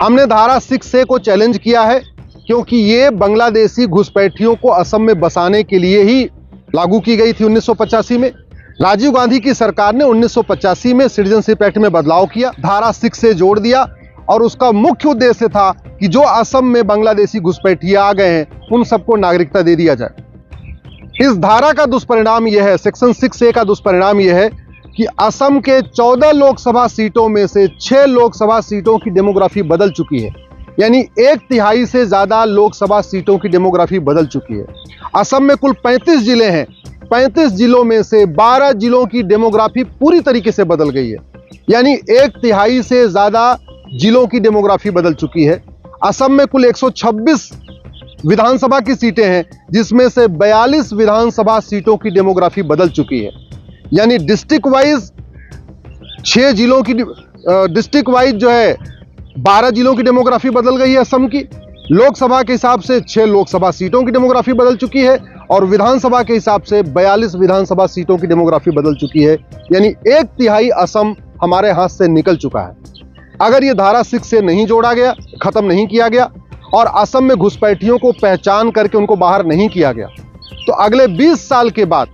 हमने धारा 6A को चैलेंज किया है क्योंकि ये बांग्लादेशी घुसपैठियों को असम में बसाने के लिए ही लागू की गई थी 1985 में। राजीव गांधी की सरकार ने 1985 में सिटीजनशिप एक्ट में बदलाव किया, धारा 6A जोड़ दिया और उसका मुख्य उद्देश्य था कि जो असम में बांग्लादेशी घुसपैठिए आ गए हैं उन सबको नागरिकता दे दिया जाए। इस धारा का दुष्परिणाम यह है, सेक्शन 6A का दुष्परिणाम यह है कि असम के 14 लोकसभा सीटों में से 6 लोकसभा सीटों की डेमोग्राफी बदल चुकी है, यानी 1/3 से ज्यादा लोकसभा सीटों की डेमोग्राफी बदल चुकी है। असम में कुल 35 जिले हैं, 35 जिलों में से 12 जिलों की डेमोग्राफी पूरी तरीके से बदल गई है, यानी 1/3 से ज्यादा जिलों की डेमोग्राफी बदल चुकी है। असम में कुल 126 विधानसभा की सीटें हैं, जिसमें से 42 विधानसभा सीटों की डेमोग्राफी बदल चुकी है, यानी डिस्ट्रिक्ट वाइज 6 जिलों की डिस्ट्रिक्ट वाइज जो है 12 जिलों की डेमोग्राफी बदल गई है असम की। लोकसभा के हिसाब से 6 लोकसभा सीटों की डेमोग्राफी बदल चुकी है और विधानसभा के हिसाब से 42 विधानसभा सीटों की डेमोग्राफी बदल चुकी है, यानी 1/3 असम हमारे हाथ से निकल चुका है। अगर ये धारा 6A नहीं जोड़ा गया, खत्म नहीं किया गया और असम में घुसपैठियों को पहचान करके उनको बाहर नहीं किया गया, तो अगले 20 साल के बाद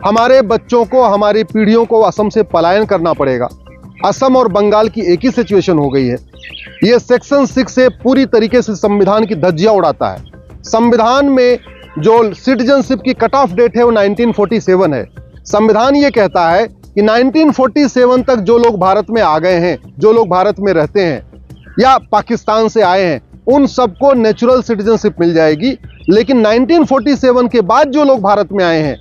हमारे बच्चों को, हमारी पीढ़ियों को असम से पलायन करना पड़ेगा। असम और बंगाल की एक ही सिचुएशन हो गई है। यह सेक्शन 6A पूरी तरीके से संविधान की धज्जियां उड़ाता है। संविधान में जो सिटीजनशिप की कट ऑफ डेट है वो 1947 है। संविधान ये कहता है कि 1947 तक जो लोग भारत में आ गए हैं, जो लोग भारत में रहते हैं या पाकिस्तान से आए हैं, उन सबको नेचुरल सिटीजनशिप मिल जाएगी। लेकिन 1947 के बाद जो लोग भारत में आए हैं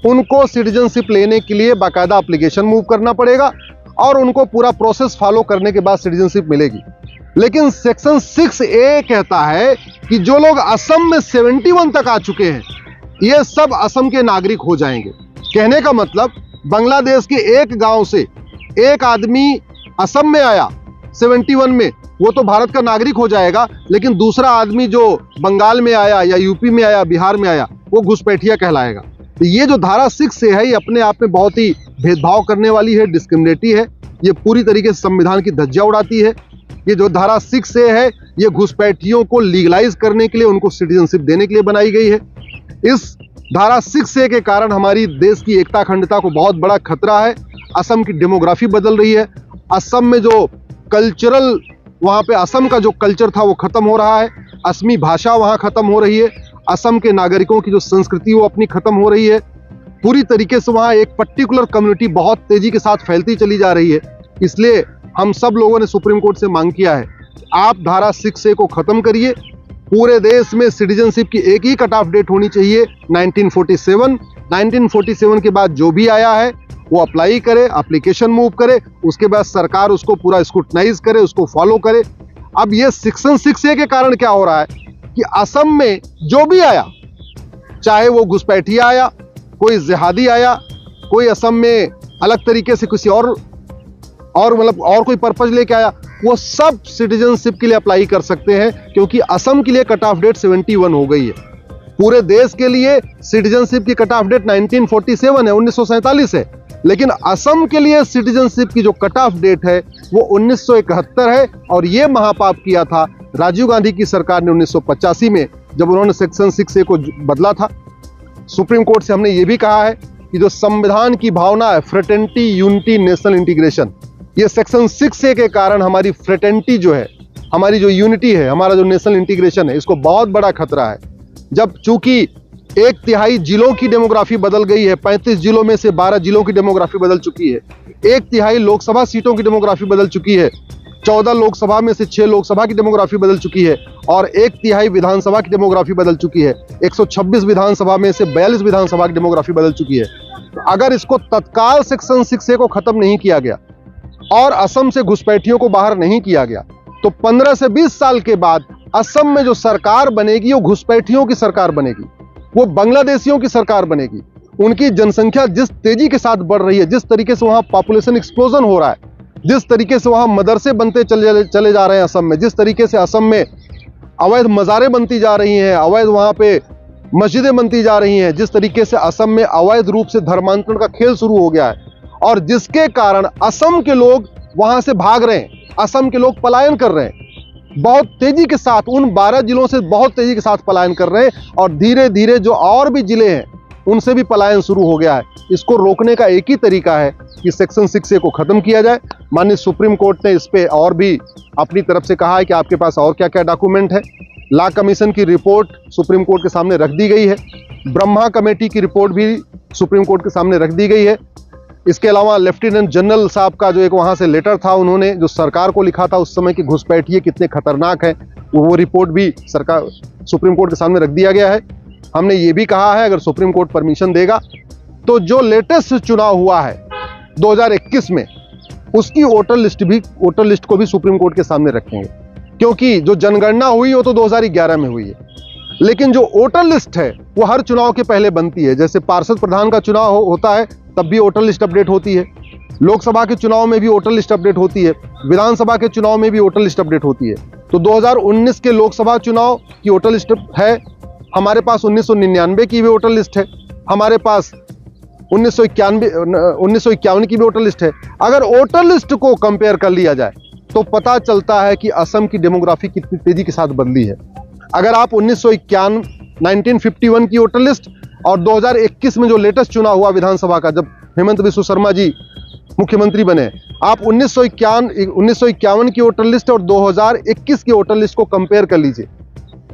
उनको सिटीजनशिप लेने के लिए बाकायदा एप्लीकेशन मूव करना पड़ेगा और उनको पूरा प्रोसेस फॉलो करने के बाद सिटीजनशिप मिलेगी। लेकिन सेक्शन 6A कहता है कि जो लोग असम में 71 तक आ चुके हैं ये सब असम के नागरिक हो जाएंगे। कहने का मतलब बांग्लादेश के एक गांव से एक आदमी असम में आया 71 में, वो तो भारत का नागरिक हो जाएगा, लेकिन दूसरा आदमी जो बंगाल में आया या यूपी में आया, बिहार में आया, वो घुसपैठिया कहलाएगा। तो ये जो धारा 6A है ये अपने आप में बहुत ही भेदभाव करने वाली है, डिस्क्रिमिनेटरी है। ये पूरी तरीके से संविधान की धज्जियां उड़ाती है। ये जो धारा 6A है ये घुसपैठियों को लीगलाइज करने के लिए, उनको सिटीजनशिप देने के लिए बनाई गई है। इस धारा 6A के कारण हमारी देश की एकता अखंडता को बहुत बड़ा खतरा है। असम की डेमोग्राफी बदल रही है। असम में जो कल्चरल, वहाँ पे असम का जो कल्चर था वो खत्म हो रहा है। असमी भाषा वहाँ खत्म हो रही है। असम के नागरिकों की जो संस्कृति वो अपनी खत्म हो रही है। पूरी तरीके से वहाँ एक पर्टिकुलर कम्युनिटी बहुत तेजी के साथ फैलती चली जा रही है। इसलिए हम सब लोगों ने सुप्रीम कोर्ट से मांग किया है, आप धारा 6A को खत्म करिए। पूरे देश में सिटीजनशिप की एक ही कट ऑफ डेट होनी चाहिए, 1947। 1947 के बाद जो भी आया है वो अप्लाई करे, एप्लीकेशन मूव करे, उसके बाद सरकार उसको पूरा स्क्रूटनाइज करे, उसको फॉलो करे। अब ये सेक्शन 6A के कारण क्या हो रहा है कि असम में जो भी आया, चाहे वो घुसपैठिया आया, कोई जिहादी आया, कोई असम में अलग तरीके से किसी और मतलब और कोई पर्पज लेके आया, वो सब सिटीजनशिप के लिए अप्लाई कर सकते हैं, क्योंकि असम के लिए कट ऑफ डेट 71 हो गई है। पूरे देश के लिए सिटीजनशिप की कट ऑफ डेट 1947 है, 1947 है, लेकिन असम के लिए सिटीजनशिप की जो कट ऑफ डेट है वो 1971 है। और ये महापाप किया था राजीव गांधी की सरकार ने 1985 में, जब उन्होंने सेक्शन 6A को बदला था। सुप्रीम कोर्ट से हमने ये भी कहा है कि जो संविधान की भावना है, फ्रेटर्निटी, यूनिटी, नेशनल इंटीग्रेशन, ये सेक्शन 6A के कारण हमारी फ्रेटर्निटी जो है, हमारी जो यूनिटी है, हमारा जो नेशनल इंटीग्रेशन है, इसको बहुत बड़ा खतरा है। जब चूंकि 1/3 जिलों की डेमोग्राफी बदल गई है, 35 जिलों में से 12 जिलों की डेमोग्राफी बदल चुकी है, 1/3 लोकसभा सीटों की डेमोग्राफी बदल चुकी है, 14 लोकसभा में से 6 लोकसभा की डेमोग्राफी बदल चुकी है और 1/3 विधानसभा की डेमोग्राफी बदल चुकी है, 126 विधानसभा में से 42 विधानसभा की डेमोग्राफी बदल चुकी है। तो अगर इसको तत्काल सेक्शन 6A को खत्म नहीं किया गया और असम से घुसपैठियों को बाहर नहीं किया गया, तो 15 से 20 साल के बाद असम में जो सरकार बनेगी वो घुसपैठियों की सरकार बनेगी, वो बांग्लादेशियों की सरकार बनेगी। उनकी जनसंख्या जिस तेजी के साथ बढ़ रही है, जिस तरीके से वहां पॉपुलेशन एक्सप्लोजन हो रहा है, जिस तरीके से वहां मदरसे बनते चले जा रहे हैं असम में, जिस तरीके से असम में अवैध मज़ारें बनती जा रही हैं, अवैध वहां पे मस्जिदें बनती जा रही हैं, जिस तरीके से असम में अवैध रूप से धर्मांतरण का खेल शुरू हो गया है और जिसके कारण असम के लोग वहां से भाग रहे हैं, असम के लोग पलायन कर रहे हैं। बहुत तेजी के साथ उन 12 जिलों से बहुत तेजी के साथ पलायन कर रहे हैं और धीरे धीरे जो और भी जिले हैं उनसे भी पलायन शुरू हो गया है। इसको रोकने का एक ही तरीका है कि सेक्शन 6A को खत्म किया जाए। माननीय सुप्रीम कोर्ट ने इस पे और भी अपनी तरफ से कहा है कि आपके पास और क्या क्या डॉक्यूमेंट है। लॉ कमीशन की रिपोर्ट सुप्रीम कोर्ट के सामने रख दी गई है। ब्रह्मा कमेटी की रिपोर्ट भी सुप्रीम कोर्ट के सामने रख दी गई है। इसके अलावा लेफ्टिनेंट जनरल साहब का जो एक वहां से लेटर था, उन्होंने जो सरकार को लिखा था उस समय कि घुसपैठिए कितने खतरनाक हैं, वो रिपोर्ट भी सरकार सुप्रीम कोर्ट के सामने रख दिया गया है। हमने ये भी कहा है अगर सुप्रीम कोर्ट परमिशन देगा तो जो लेटेस्ट चुनाव हुआ है 2021 में उसकी वोटर लिस्ट को भी सुप्रीम कोर्ट के सामने रखेंगे, क्योंकि जो जनगणना हुई वो तो 2011 में हुई है, लेकिन जो वोटर लिस्ट है वो हर चुनाव के पहले बनती है। जैसे पार्षद प्रधान का चुनाव होता है तब भी वोटर लिस्ट अपडेट होती है, लोकसभा के चुनाव में भी वोटर लिस्ट अपडेट होती है, विधानसभा के चुनाव में भी वोटर लिस्ट अपडेट होती है। तो 2019 के लोकसभा चुनाव की वोटर लिस्ट है, हमारे पास 1999 की भी वोटर लिस्ट है, हमारे पास 1951 की भी वोटर लिस्ट है। अगर वोटर लिस्ट को कंपेयर कर लिया जाए तो पता चलता है कि असम की डेमोग्राफी कितनी तेजी के साथ बदली है। अगर आप 1951 की वोटर लिस्ट और 2021 में जो लेटेस्ट चुनाव हुआ विधानसभा का, जब हेमंत बिस्व शर्मा जी मुख्यमंत्री बने, आप 1951 की वोटर लिस्ट और 2021 की वोटर लिस्ट को कंपेयर कर लीजिए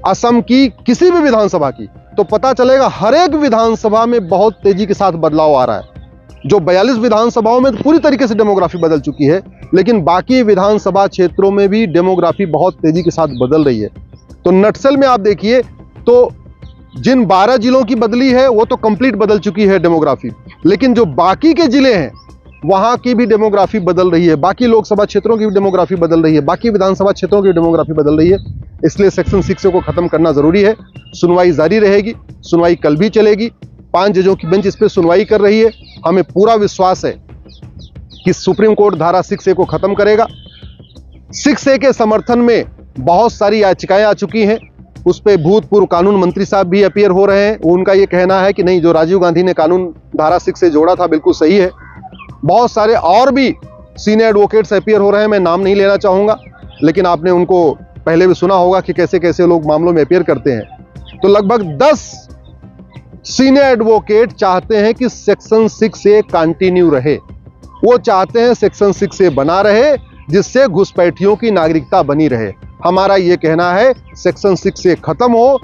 असम की किसी भी विधानसभा की, तो पता चलेगा हर एक विधानसभा में बहुत तेजी के साथ बदलाव आ रहा है। जो 42 विधानसभाओं में पूरी तरीके से डेमोग्राफी बदल चुकी है, लेकिन बाकी विधानसभा क्षेत्रों में भी डेमोग्राफी बहुत तेजी के साथ बदल रही है। तो नक्सल में आप देखिए तो जिन 12 जिलों की बदली है वो तो कंप्लीट बदल चुकी है डेमोग्राफी, लेकिन जो बाकी के जिले हैं वहां की भी डेमोग्राफी बदल रही है, बाकी लोकसभा क्षेत्रों की भी डेमोग्राफी बदल रही है, बाकी विधानसभा क्षेत्रों की डेमोग्राफी बदल रही है। इसलिए सेक्शन 6A को खत्म करना जरूरी है। सुनवाई जारी रहेगी, सुनवाई कल भी चलेगी। 5 जजों की बेंच इस पर सुनवाई कर रही है। हमें पूरा विश्वास है कि सुप्रीम कोर्ट धारा 6A को खत्म करेगा। 6A के समर्थन में बहुत सारी याचिकाएं आ चुकी हैं, उस पर भूतपूर्व कानून मंत्री साहब भी अपीयर हो रहे हैं। उनका ये कहना है कि नहीं, जो राजीव गांधी ने कानून धारा 6A जोड़ा था बिल्कुल सही है। बहुत सारे और भी सीनियर एडवोकेट्स अपीयर हो रहे हैं, मैं नाम नहीं लेना चाहूंगा, लेकिन आपने उनको पहले भी सुना होगा कि कैसे कैसे लोग मामलों में अपीयर करते हैं। तो लगभग 10 सीनियर एडवोकेट चाहते हैं कि सेक्शन 6A कंटिन्यू रहे। वो चाहते हैं सेक्शन 6A बना रहे, जिससे घुसपैठियों की नागरिकता बनी रहे। हमारा ये कहना है सेक्शन 6A खत्म हो,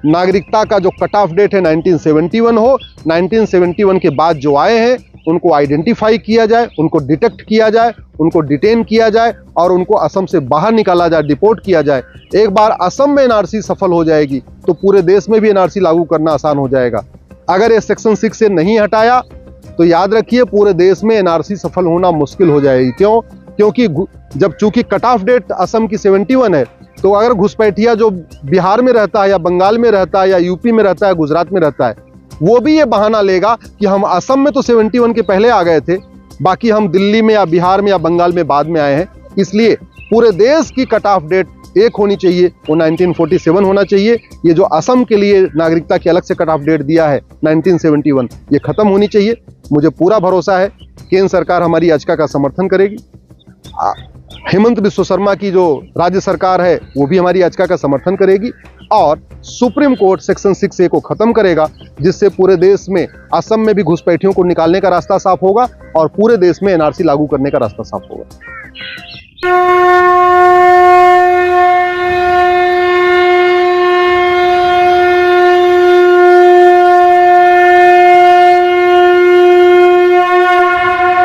नागरिकता का जो कट ऑफ डेट है 1971 हो, 1971 के बाद जो आए हैं उनको आइडेंटिफाई किया जाए, उनको डिटेक्ट किया जाए, उनको डिटेन किया जाए और उनको असम से बाहर निकाला जाए, डिपोर्ट किया जाए। एक बार असम में एनआरसी सफल हो जाएगी तो पूरे देश में भी एनआरसी लागू करना आसान हो जाएगा। अगर ये सेक्शन 6A नहीं हटाया तो याद रखिए पूरे देश में एनआरसी सफल होना मुश्किल हो जाएगी। क्यों? क्योंकि जब चूंकि कट ऑफ डेट असम की 71 है, तो अगर घुसपैठिया जो बिहार में रहता है या बंगाल में रहता है या यूपी में रहता है, गुजरात में रहता है, वो भी ये बहाना लेगा कि हम असम में तो 71 के पहले आ गए थे, बाकी हम दिल्ली में या बिहार में या बंगाल में बाद में आए हैं। इसलिए पूरे देश की कट ऑफ डेट एक होनी चाहिए, वो 1947 होना चाहिए। ये जो असम के लिए नागरिकता की अलग से कट ऑफ डेट दिया है 1971, ये खत्म होनी चाहिए। मुझे पूरा भरोसा है केंद्र सरकार हमारी याचिका का समर्थन करेगी। हेमंत बिस्व शर्मा की जो राज्य सरकार है वो भी हमारी याचिका का समर्थन करेगी और सुप्रीम कोर्ट सेक्शन 6A को खत्म करेगा, जिससे पूरे देश में असम में भी घुसपैठियों को निकालने का रास्ता साफ होगा और पूरे देश में एनआरसी लागू करने का रास्ता साफ होगा।